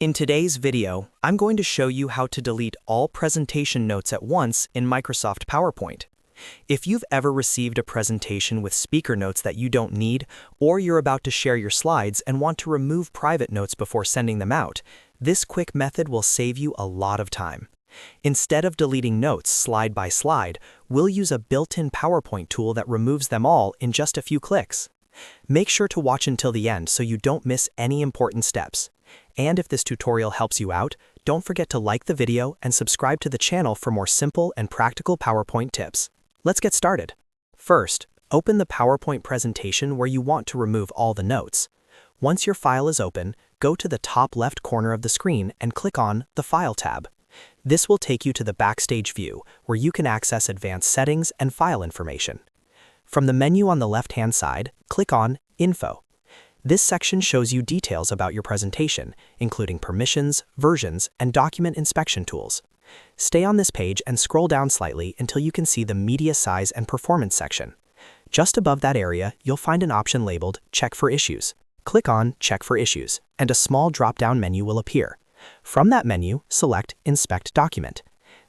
In today's video, I'm going to show you how to delete all presentation notes at once in Microsoft PowerPoint. If you've ever received a presentation with speaker notes that you don't need, or you're about to share your slides and want to remove private notes before sending them out, this quick method will save you a lot of time. Instead of deleting notes slide by slide, we'll use a built-in PowerPoint tool that removes them all in just a few clicks. Make sure to watch until the end so you don't miss any important steps. And if this tutorial helps you out, don't forget to like the video and subscribe to the channel for more simple and practical PowerPoint tips. Let's get started. First, open the PowerPoint presentation where you want to remove all the notes. Once your file is open, go to the top left corner of the screen and click on the File tab. This will take you to the Backstage view, where you can access advanced settings and file information. From the menu on the left-hand side, click on Info. This section shows you details about your presentation, including permissions, versions, and document inspection tools. Stay on this page and scroll down slightly until you can see the Media Size and Performance section. Just above that area, you'll find an option labeled Check for Issues. Click on Check for Issues, and a small drop-down menu will appear. From that menu, select Inspect Document.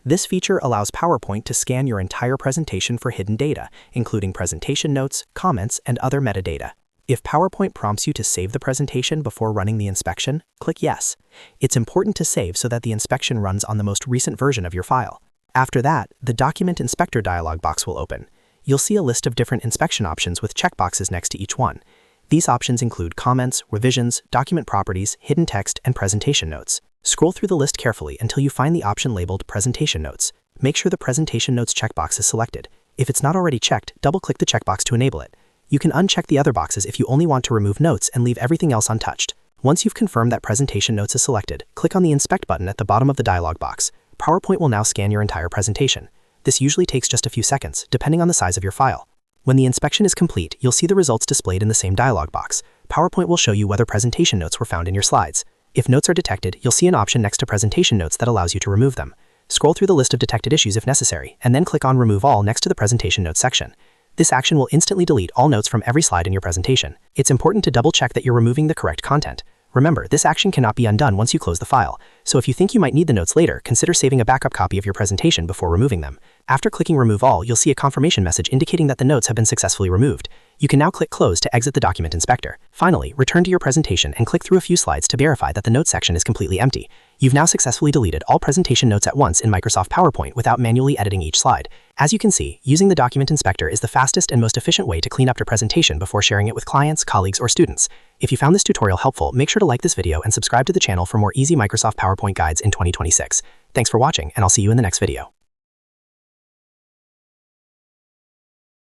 This feature allows PowerPoint to scan your entire presentation for hidden data, including presentation notes, comments, and other metadata. If PowerPoint prompts you to save the presentation before running the inspection, click Yes. It's important to save so that the inspection runs on the most recent version of your file. After that, the Document Inspector dialog box will open. You'll see a list of different inspection options with checkboxes next to each one. These options include comments, revisions, document properties, hidden text, and presentation notes. Scroll through the list carefully until you find the option labeled Presentation Notes. Make sure the Presentation Notes checkbox is selected. If it's not already checked, double-click the checkbox to enable it. You can uncheck the other boxes if you only want to remove notes and leave everything else untouched. Once you've confirmed that Presentation Notes is selected, click on the Inspect button at the bottom of the dialog box. PowerPoint will now scan your entire presentation. This usually takes just a few seconds, depending on the size of your file. When the inspection is complete, you'll see the results displayed in the same dialog box. PowerPoint will show you whether presentation notes were found in your slides. If notes are detected, you'll see an option next to presentation notes that allows you to remove them. Scroll through the list of detected issues if necessary, and then click on Remove All next to the presentation notes section. This action will instantly delete all notes from every slide in your presentation. It's important to double-check that you're removing the correct content. Remember, this action cannot be undone once you close the file, so if you think you might need the notes later, consider saving a backup copy of your presentation before removing them. After clicking Remove All, you'll see a confirmation message indicating that the notes have been successfully removed. You can now click Close to exit the document inspector. Finally, return to your presentation and click through a few slides to verify that the notes section is completely empty. You've now successfully deleted all presentation notes at once in Microsoft PowerPoint without manually editing each slide. As you can see, using the document inspector is the fastest and most efficient way to clean up your presentation before sharing it with clients, colleagues, or students. If you found this tutorial helpful, make sure to like this video and subscribe to the channel for more easy Microsoft PowerPoint guides in 2026. Thanks for watching, and I'll see you in the next video.